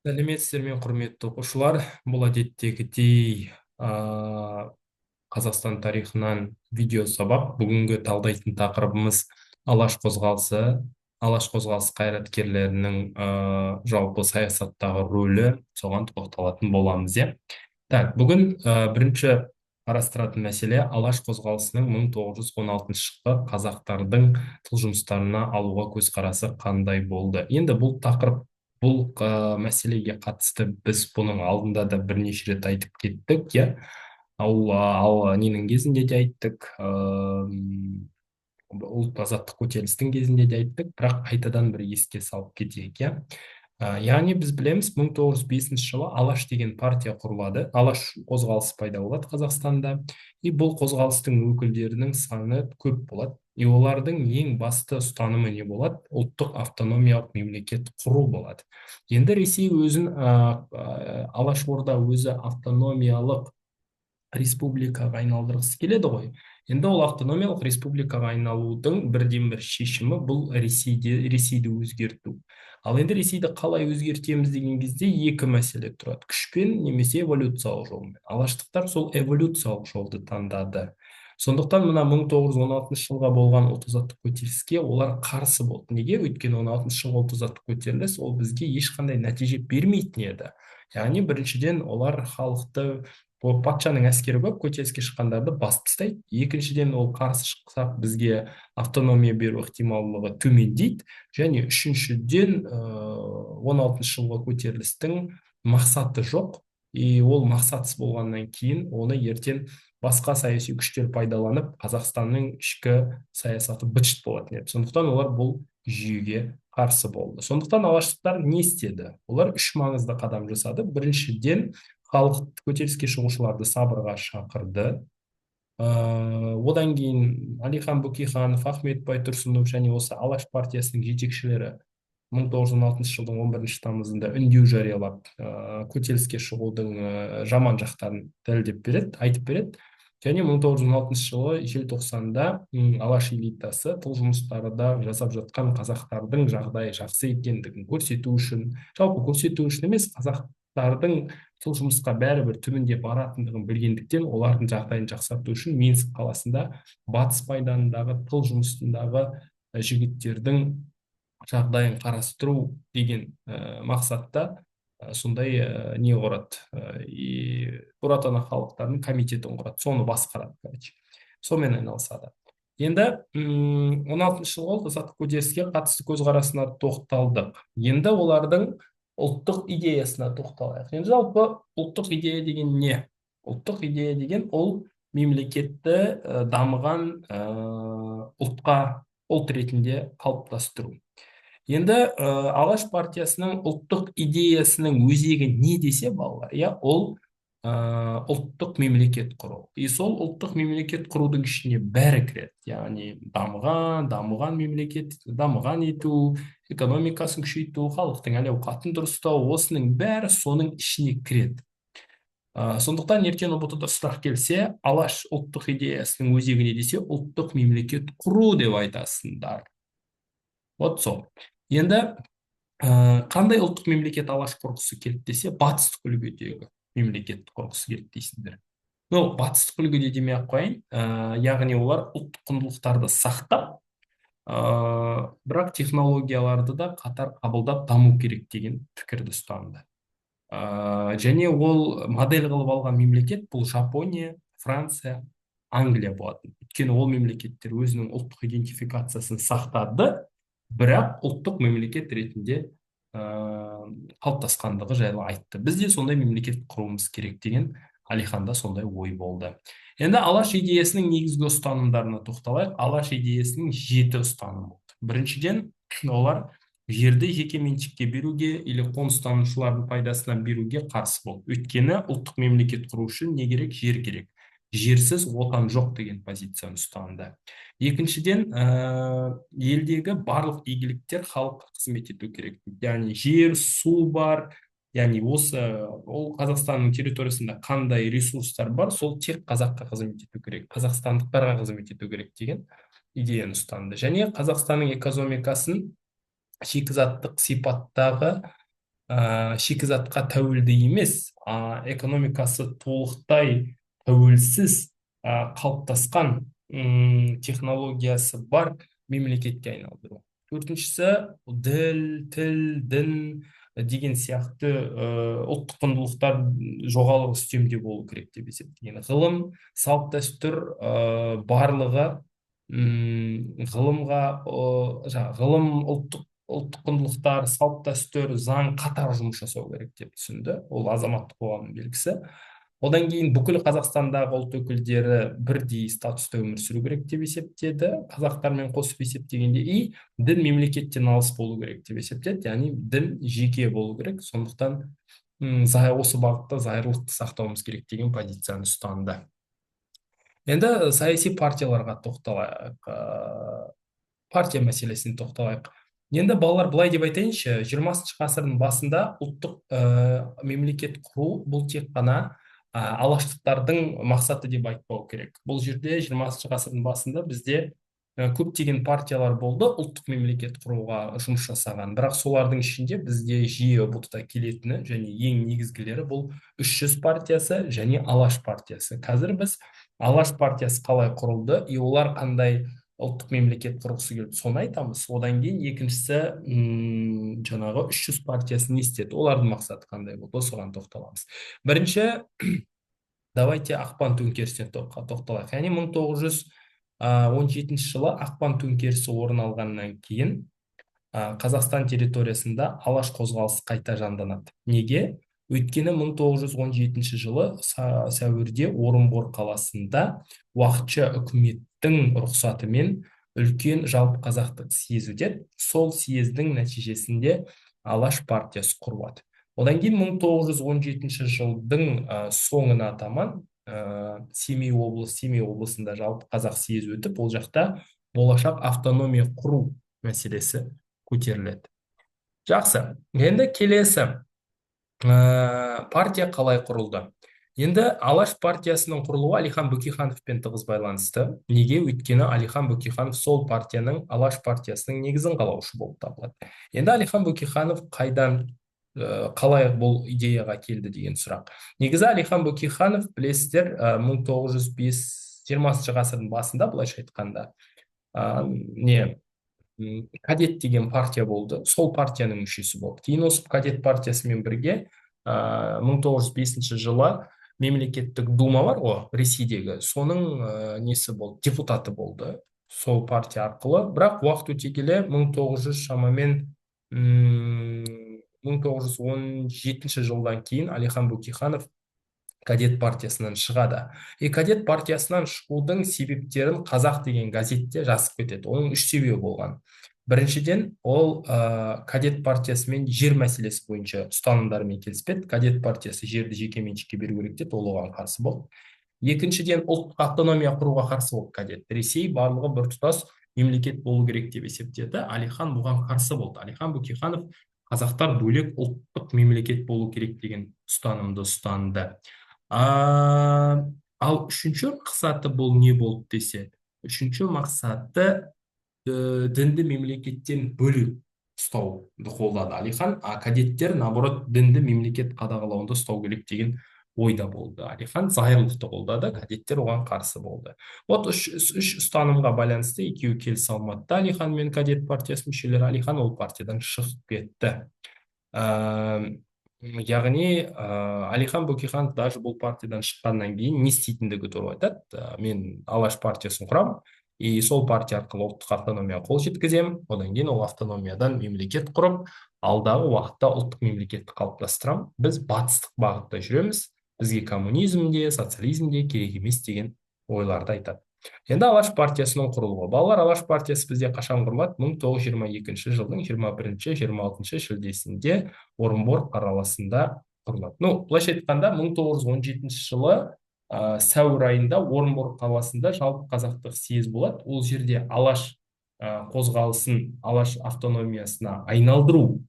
Сәлеметсіздер ме, құрметті оқушылар. Бұл әдеттегідей а, Қазақстан тарихынан видео сабақ. Бүгінгі талдайтын тақырыбымыз алаш қозғалысы, алаш қозғалысы қайраткерлерінің жалпы саясаттағы рөлі, соған тоқталатын боламыз, иә. Так, бүгін бірінші қарастыратын мәселе алаш қозғалысының 1916 жылғы қазақтардың тыл жұмыстарына алуға көзқарасы қандай болды. Енді бұл тақырып, бұл мәселеге қатысты біз бұның алдында да бірнеше рет айтып кеттік, иә. Ал ненің кезінде де айттық, ұлт азаттық көтерілістің кезінде де айттық, бірақ қайтадан бір еске салып кетейік, иә. Яғни біз білеміз, 1905 жылы алаш деген партия құрылады, алаш қозғалысы пайда болады Қазақстанда, и бұл қозғалыстың өкілдерінің саны көп болады, и олардың ең басты ұстанымы не болады? Ұлттық автономиялық мемлекет құру болады. Енді Ресей өзін, Алашорда өзі автономиялық республикаға айналдырғысы келеді ғой. Енді ол автономиялық республикаға айналудың бірден бір шешімі бұл ресейді өзгерту. Ал енді Ресейді қалай өзгертеміз деген кезде екі мәселе тұрады: күшпен немесе эволюциялық жолмен. Алаштықтар сол эволюциялық жолды таңдады. Сондықтан мына 1916 жылға болған ұлт азаттық көтеріліске олар қарсы болды. Неге? Өйткені 16 жылғы ұлт азаттық көтеріліс ол бізге ешқандай нәтиже бермейтін еді. Яғни біріншіден олар халықты, ол патшаның әскері көп, көтеріліске шыққандарды басып тастайды. Екіншіден, ол қарсы шықсақ бізге автономия беру ықтималдығы төмендейді. Және үшіншіден, 16 жылғы көтерілістің мақсаты жоқ, и ол мақсатсыз болғаннан кейін оны ертең басқа саяси күштер пайдаланып Қазақстанның ішкі саясаты быт болатын еді. Сондықтан олар бұл жүйеге қарсы болды. Сондықтан алаштықтар не істеді? Олар үш маңызды қадам жасады. Біріншіден, халық көтеріліске шығушыларды сабырға шақырды. Одан кейін Әлихан Бөкейханов, Ахмет Байтұрсынов және осы алаш партиясының жетекшілері 1916 жылдың 11 тамызында үндеу жариялап, көтеріліске шығудың жаман жақтарын дәлелдеп береді, айтып береді. Және 1916 жылы желтоқсанда алаш элитасы тыл жұмыстарында жасап жатқан қазақтардың жағдайы жақсы екендігін көрсету үшін, жалпы көрсету үшін емес, қазақтардың тыл жұмысқа бәрібір түбінде баратындығын білгендіктен, олардың жағдайын жақсарту үшін Минск қаласында батыс майданындағы тыл жұмысындағы жігіттердің жағдайын қарастыру деген мақсатта сондай не құрады, Бурат ана халықтарының комитетін құрады, соны басқарады, короче, сонымен айналысады. Енді 16 жылғы ұлт азаттық көтеріліске қатысты көзқарасына тоқталдық. Енді олардың ұлттық идеясына тоқталайық. Енді жалпы ұлттық идея деген не? Ұлттық идея деген ол мемлекетті дамыған ұлтқа, ұлт ретінде қалыптастыру. Енді алаш партиясының ұлттық идеясының өзегі не десе балалар, иә, ол ұлттық мемлекет құру. И сол ұлттық мемлекет құрудың ішіне бәрі кіреді. Яғни дамыған мемлекет, дамыған ету, экономикасын күшейту, халықтың әл ауқатын дұрыстау, осының бәрі соның ішіне кіреді. Сондықтан ертең ұбт-да сұрақ келсе, алаш ұлттық идеясының өзегі не десе, ұлттық мемлекет құру деп айтасыңдар. Вот сол. Енді қандай ұлттық мемлекет алаш құрғысы келді десе, батыстық үлгідегі мемлекет құрғысы келді дейсіңдер. Батыстық үлгіде демей ақ қояйын, яғни олар ұлттық құндылықтарды сақтап, бірақ технологияларды да қатар қабылдап даму керек деген пікірді ұстанды. Және ол модель қылып алған мемлекет бұл Жапония, Франция, Англия болатын. Өйткені ол мемлекеттер өзінің ұлттық идентификациясын сақтады, бірақ ұлттық мемлекет ретінде қалыптасқандығы жайлы айтты. Бізде сондай мемлекет құруымыз керек деген Әлиханда сондай ой болды. Енді алаш идеясының негізгі ұстанымдарына тоқталайық. Алаш идеясының 7 ұстанымы болды. Біріншіден, олар жерді жеке меншікке беруге или қоныстанушылардың пайдасына беруге қарсы болды. Өйткені ұлттық мемлекет құру үшін не керек? Жер керек. Жерсіз отан жоқ деген позицияны ұстанды. Екіншіден, елдегі барлық игіліктер халыққа қызмет ету керек. Яғни жер, су бар, яғни ол Қазақстанның территориясында қандай ресурстар бар, сол тек қазаққа қызмет ету керек, қазақстандықтарға қызмет ету керек деген идеяны ұстанды. Және Қазақстанның экономикасын шикізаттық сипаттағы шикізатқа тәуелді емес, экономикасы толықтай тәуелсіз қалыптасқан технологиясы бар мемлекетке айналдыру. Төртіншісі, діл, тіл, дін деген сияқты ұлттық құндылықтар жоғалып үстемде болу керек деп есептеймін. Ғылым, салт дәстүр барлығы ғылымға ғылым, ұлттық құндылықтар, салт дәстүр, заң қатар жұмыс жасау керек деп түсінді. Ол азаматтық қоғамның белгісі. Одан кейін бүкіл Қазақстандағы ұлт өкілдері бірдей статуста өмір сүру керек деп есептеді. Қазақтармен қосып есептегенде, и дін мемлекеттен алыс болу керек деп есептеді. Яғни дін жеке болу керек. Сондықтан осы бағытта зайырлықты сақтауымыз керек деген позицияны ұстанды. Енді саяси партияларға тоқталайық. Партия мәселесіне тоқталайық. Енді балалар, былай деп айтайыншы, 20 ғасырдың басында ұлттық мемлекет құру бұл тек қана алаштықтардың мақсаты деп айтпау керек. Бұл жерде 20 ғасырдың басында бізде көптеген партиялар болды ұлттық мемлекет құруға жұмыс жасаған. Бірақ солардың ішінде бізде жиі ұбытта келетіні және ең негізгілері бұл 300 партиясы және Алаш партиясы. Қазір біз Алаш партиясы қалай құрылды, и олар қандай ұлттық мемлекет құрғысы келді, соны айтамыз. Одан кейін екіншісі жаңағы 300 партиясы не істеді, олардың мақсаты қандай болды, соған тоқталамыз. Бірінші, давайте ақпан төңкерісіне тоқталайық. Яғни 1917 жылы ақпан төңкерісі орын алғаннан кейін Қазақстан территориясында Алаш қозғалысы қайта жанданады. Неге? Өйткені 1917 жылы сәуірде Орынбор қаласында уақытша үкіметтің рұқсатымен үлкен жалпы қазақтық съез өтеді. Сол съездің нәтижесінде Алаш партиясы құрылады. Одан кейін 1917 жылдың соңына таман Семей облысында жалпы қазақ съезі өтіп, ол жақта болашақ автономия құру мәселесі көтеріледі. Жақсы. Енді келесі партия қалай құрылды? Енді Алаш партиясының құрылуы Алихан Бөкейхановпен тығыз байланысты. Неге? Өйткені Алихан Бөкейханов сол партияның, Алаш партиясының негізін қалаушы болып табылады. Енді Алихан Бөкейханов қалай бұл идеяға келді деген сұрақ. Негізі Алихан Бөкейханов, білесіздер, 1920 ғасырдың басында, былайша айтқанда, кадет деген партия болды. Сол партияның мүшесі болды. Кейін осы кадет партиясымен бірге 1905 жылы мемлекеттік дума бар ғой, Ресейдегі, соның несі болды, депутаты болды сол партия арқылы. Бірақ уақыт өте келе 1917 жылдан кейін Алихан Бөкейханов кадет партиясынан шығады. Кадет партиясынан шығудың себептерін Қазақ деген газетте жазып кетеді. Оның 3 себебі болған. Біріншіден, ол кадет партиясымен жер мәселесі бойынша ұстанымдарымен келіспеді. Кадет партиясы жерді жеке меншікке беру керек деді, ол оған қарсы болды. Екіншіден, ұлттық автономия құруға қарсы болды кадет. Ресей барлығы біртұтас мемлекет болу керек деп есептеді. Алихан бұған қарсы болды. Алихан Бөкейханов қазақтар бөлек ұлттық мемлекет болу керек деген ұстанымды ұстанды. Ал үшінші мақсаты бұл не болды десе, үшінші мақсаты дінді мемлекеттен бөлек ұстауды қолдады Алихан. Кадеттер, наоборот, дінді мемлекет қадағалауында ұстау керек деген ойда болды. Алихан зайырлықты қолдады, кадеттер оған қарсы болды. Вот үш ұстанымға байланысты екеуі келісе алмады. Алихан мен кадет партиясы мүшелері, Алихан ол партиядан шығып кетті. Яғни Алихан Бөкейханов даже бұл партиядан шыққаннан кейін не істейтіндігі туралы айтады. Мен Алаш партиясын құрамын, и сол партия арқылы ұлттық автономияға қол жеткіземін. Одан кейін ол автономиядан мемлекет құрып, алдағы уақытта ұлттық мемлекетті қалыптастырамын. Біз батыстық бағытта жүреміз. Бізге коммунизмде, социализмде керек емес деген ойларды айтады. Енді Алаш партиясының құрылуы. Балалар, Алаш партиясы бізде қашан құрылады? 1922 жылдың 21-26 шілдесінде Орынбор қаласында құрылады. Былайша айтқанда 1917 жылы сәуір айында Орынбор қаласында жалпы қазақтық съез болады. Ол жерде Алаш қозғалысын Алаш автономиясына айналдыру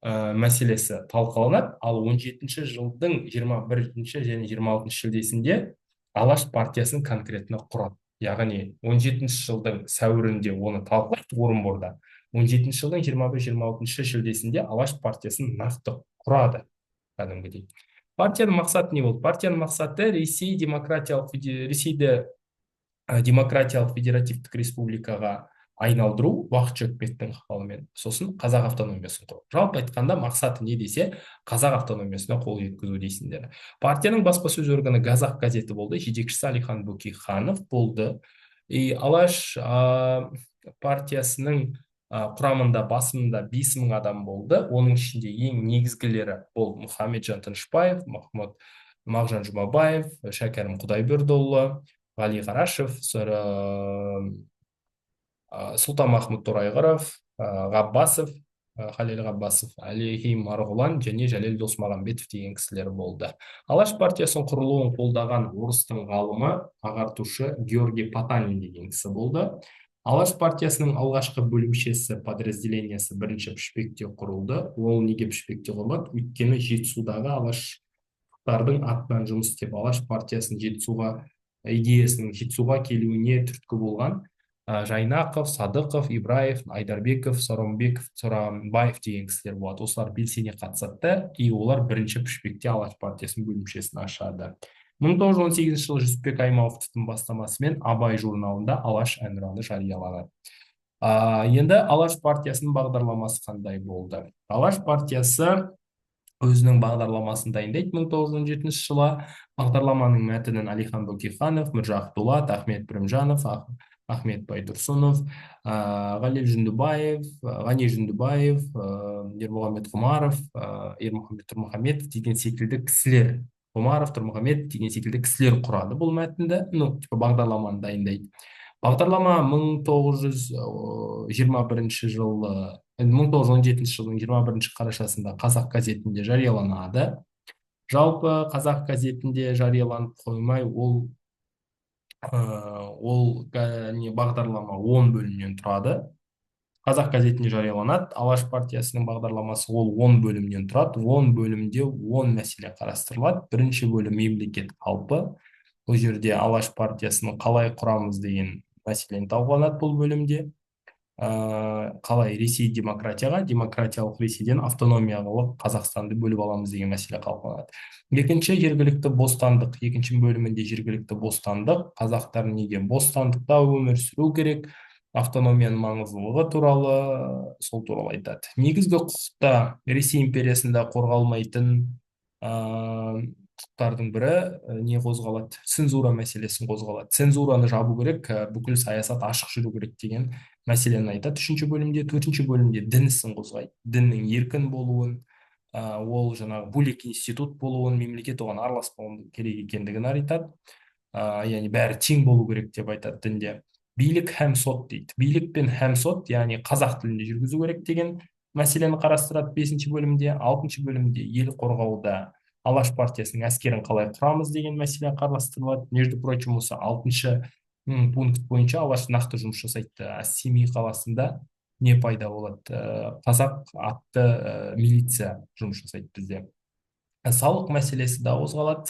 мәселесі талқыланады. Ал 17 жылдың 21 және 26 шілдесінде Алаш партиясын конкретно құрады. Яғни 17 жылдың сәуірінде оны талқылайды Орынборда. 17 жылдың 21-26 шілдесінде Алаш партиясын нақты құрады кәдімгідей. Партияның мақсаты не болды? Партияның мақсаты Ресейді демократиялық федеративтік республикаға айналдыру уақытша үкіметтің ықпалымен, сосын қазақ автономиясын құру. Жалпы айтқанда мақсаты не десе, қазақ автономиясына қол жеткізу дейсіңдер. Партияның баспасөз органы Қазақ газеті болды, жетекшісі Әлихан Бөкейханов болды. Алаш партиясының құрамында басында 5 мың адам болды. Оның ішінде ең негізгілері бұл Мұхамеджан Тынышпаев, Мағжан Жұмабаев, Шәкәрім Құдайбердіұлы, Ғали Қарашев, Сұлтанмахмұт Торайғыров, Ғаббасов, Халел Ғаббасов, Әлихи Марғұлан және Жәлел Досмағамбетов деген кісілер болды. Алаш партиясының құрылуын қолдаған орыстың ғалымы, ағартушы Георгий Потанин деген кісі болды. Алаш партиясының алғашқы бөлімшесі, подразделениесі бірінші пішпекте құрылды. Ол неге пішпекте құрылды? Өйткені Жетісудағы алаштардың атынан жұмыс істеп, Алаш партиясының идеясының Жетісуға келуіне түрткі болған Жайнақов, Садықов, Ибраев, Айдарбеков, Сорамбаев деген кісілер болады. Осылар белсене қатысады, олар бірінші пішпекте Алаш партиясының бөлімшесін ашады. 1918 жылы Жүсіпбек Аймауытовтың бастамасымен Абай журналында Алаш әнұраны жарияланады. Енді Алаш партиясының бағдарламасы қандай болды? Алаш партиясы өзінің бағдарламасын дайындайды 1917 жылы. Бағдарламаның мәтінін Әлихан Бөкейханов, Міржақып Дулат, Ахмет Пірімжанов, Ахмет Байтұрсынов, Ғани Жүндібаев, Ермұхамед Құмаров, Ермұхамед Тұрмұхамедов деген секілді кісілер, құрады бұл мәтінді, бағдарламаны дайындайды. Бағдарлама 1917 жылдың 21 қарашасында Қазақ газетінде жарияланады. Жалпы Қазақ газетінде жарияланып қоймай, ол бағдарлама 10 бөлімнен тұрады. Қазақ газетінде жарияланады. Алаш партиясының бағдарламасы ол 10 бөлімнен тұрады. 10 бөлімде 10 мәселе қарастырылады. Бірінші бөлім мемлекет қалпы. Бұл жерде Алаш партиясының қалай құрамыз деген мәселені талқыланады бұл бөлімде. Қалай Ресей демократиялық Ресейден автономиялық Қазақстанды бөліп аламыз деген мәселе талқыланады. Екінші бөлімінде жергілікті бостандық, қазақтар неге бостандықта өмір сүру керек, автономияның маңыздылығы туралы, сол туралы айтады. Негізгі құқықта Ресей империясында қорғалмайтын құқықтардың бірі не қозғалады? Цензура мәселесін қозғалады. Цензураны жабу керек, бүкіл саясат ашық жүру керек деген мәселені айтады. Төртінші бөлімде дін ісін қозғайды. Діннің еркін болуын, ол жаңағы бөлек институт болуын, мемлекет оған араласпауы керек екендігін айтады. Яғни бәрі тең болу керек деп айтады дінде. Билік һәм сот дейді. Билік пен һәм сот, яғни қазақ тілінде жүргізу керек деген мәселені қарастырады 5-ші бөлімде. 6-шы бөлімде ел қорғауда Алаш партиясының әскерін қалай құрамыз деген мәселе қарастырылады. Между прочим, осы 6-шы пункт бойынша Алаш нақты жұмыс жасайды. Семей қаласында не пайда болады? Қазақ атты милиция жұмыс жасайды бізде. Салық мәселесі да қозғалады.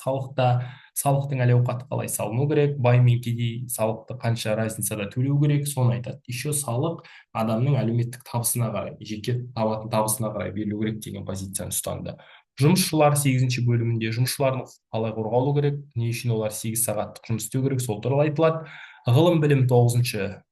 Салықтың әл-ауқаты қалай салыну керек, бай мен кедей салықты қанша разницада төлеу керек, соны айтады. Еще салық адамның әлеуметтік табысына қарай, жеке табатын табысына қарай берілу керек деген позицияны ұстанды. Жұмысшылар 8-ші бөлімінде жұмысшылардың қалай қорғалу керек, не үшін олар 8 сағаттық жұмыс істеу керек, сол туралы айтылады. Ғылым білім 9-ші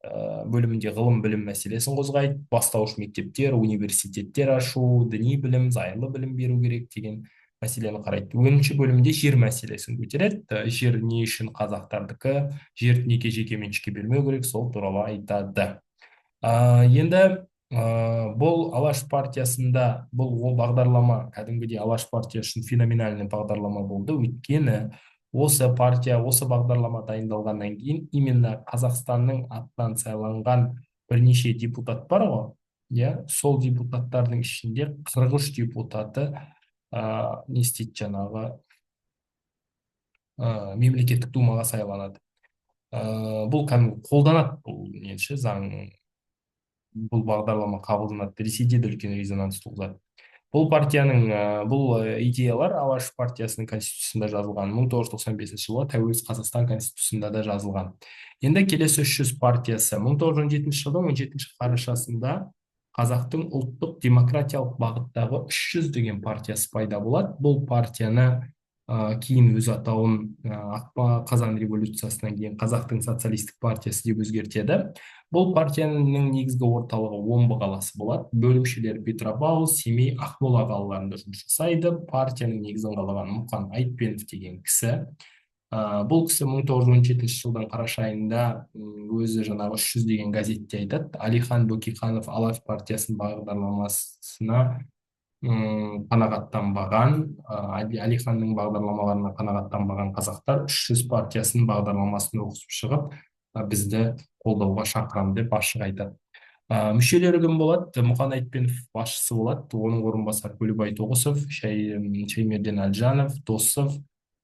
бөлімінде ғылым білім мәселесін қозғайды. Бастауыш мектептер, университеттер ашу, діни білім, зайырлы білім беру керек деген мәселені қарайды. 10-ші бөлімде жер мәселесін көтереді. Жер не үшін қазақтардікі, жер неге жеке меншікке бермеу керек, сол туралы айтады. Енді бұл Алаш партиясында бұл бағдарлама кәдімгідей Алаш партиясы үшін феноменальный бағдарлама болды. Өйткені осы бағдарлама дайындалғаннан кейін именно Қазақстанның атынан сайланған бірнеше депутат бар ғой, сол депутаттардың ішінде 43 депутаты не істейді, жаңағы мемлекеттік думаға сайланады. Бұл кәдімгі қолданады, бұл заң, бұл бағдарлама қабылданады. Ресейде де үлкен резонанс туғызады. Бұл партияның идеялар Алаш партиясының конституциясында жазылған. 1995 жылы тәуелсіз Қазақстан конституциясында да жазылған. Енді келесі 300 партиясы 1917 жылдың 17 қарашасында қазақтың ұлттық демократиялық бағыттағы 300 деген партиясы пайда болады. Бұл партияны кейін өз атауын қазан революциясынан кейін қазақтың социалистік партиясы деп өзгертеді. Бұл партияның негізгі орталығы омбы қаласы болады. Бөлімшелері Петропавл, Семей, Ақмола қалаларында жұмыс жасайды. Партияның негізін қалаған Мұқан Айтпенов деген кісі. Бұл кісі 1917 жылдың қараша айында өзі жаңағы 300 деген газетте айтады, Әлихан Бөкейханов Алаш партиясының бағдарламасына қанағаттанбаған, Әлиханның бағдарламаларына қанағаттанбаған қазақтар 300 партиясының бағдарламасын оқып шығып, бізді қолдауға шақырамын деп ашық айтады. Мүшелері кім болады? Мұқан Айтпенов басшысы болады, оның орынбасары Көлібай Тоғысов, Шаймерден Әлжанов, Досов,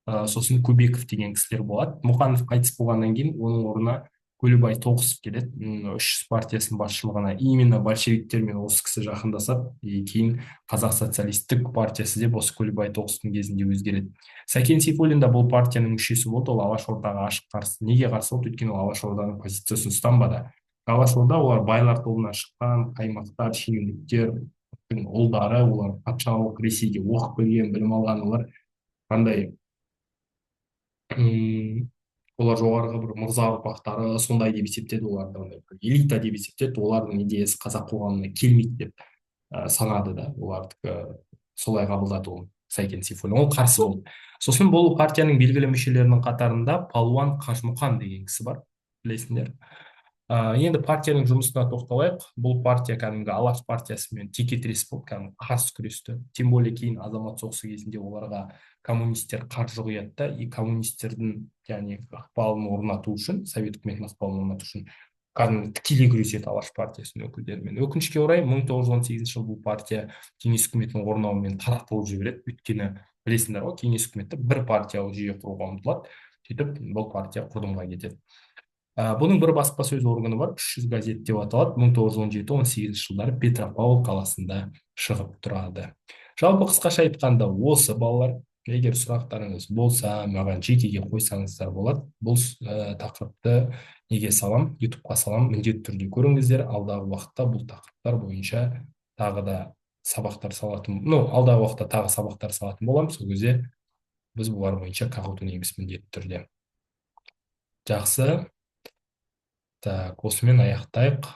сосын Көбеков деген кісілер болады. Мұқанов қайтыс болғаннан кейін оның орнына Көлібай Тоғысов келеді. 300 партиясының басшылығына именно большевиктермен осы кісі жақындасады, кейін Қазақ социалистік партиясы деп осы Көлібай Тоғысовтың кезінде өзгереді. Сәкен Сейфуллин да бұл партияның мүшесі болды. Ол Алашордаға ашық қарсы. Неге қарсы болды? Өйткені ол Алашорданың позициясын ұстанбады. Алашорда олар байлар тобынан шыққан қаймақтар, шенеуніктер, ұлдары, олар патшалық Ресейге оқып келген, білім алған, олар қандай олар жоғарғы бір мырза ұрпақтары сондай деп есептеді, оларды андай элита деп есептеді, олардың идеясы қазақ қоғамына келмейді деп санады да, олардікі солай қабылдады ол Сәкен Сейфуллин. Ол қарсы болды. Сосын бұл партияның белгілі мүшелерінің қатарында Палуан Қажымұқан деген кісі бар, білесіңдер. Енді партияның жұмысына тоқталайық. Бұл партия кәдімгі Алаш партиясымен текетірес болып, кәдімгі қарсы күресті. Тем более кейін азамат соғысы кезінде оларға коммунистер қаржы құяды да, и коммунистердің яғни ықпалын орнату үшін, совет үкіметінің ықпалын орнату үшін кәдімгі тікелей күреседі Алаш партиясының өкілдерімен. Өкінішке орай 1918 жылы бұл партия кеңес үкіметінің орнауымен таратылып жібереді. Өйткені білесіңдер ғой, кеңес үкіметі бір партиялық жүйе құруға ұмтылады. Сөйтіп бұл партия құрдымға кетеді. Бұның бір баспасөз органы бар, 300 газет деп аталады. 1917-18 жылдары Петропавл қаласында шығып тұрады. Жалпы қысқаша айтқанда осы балалар, егер сұрақтарыңыз болса, маған жекеге қойсаңыздар болады. Бұл тақырыпты неге салам, ютубқа салам, міндетті түрде көріңіздер. Алдағы уақытта бұл тақырыптар бойынша тағы да сабақтар салатын, алдағы уақытта тағы сабақтар салатын боламыз. Сол кезде біз бұлар бойынша қағуды негіз міндетті түрде. Жақсы. Так, осымен аяқтайық.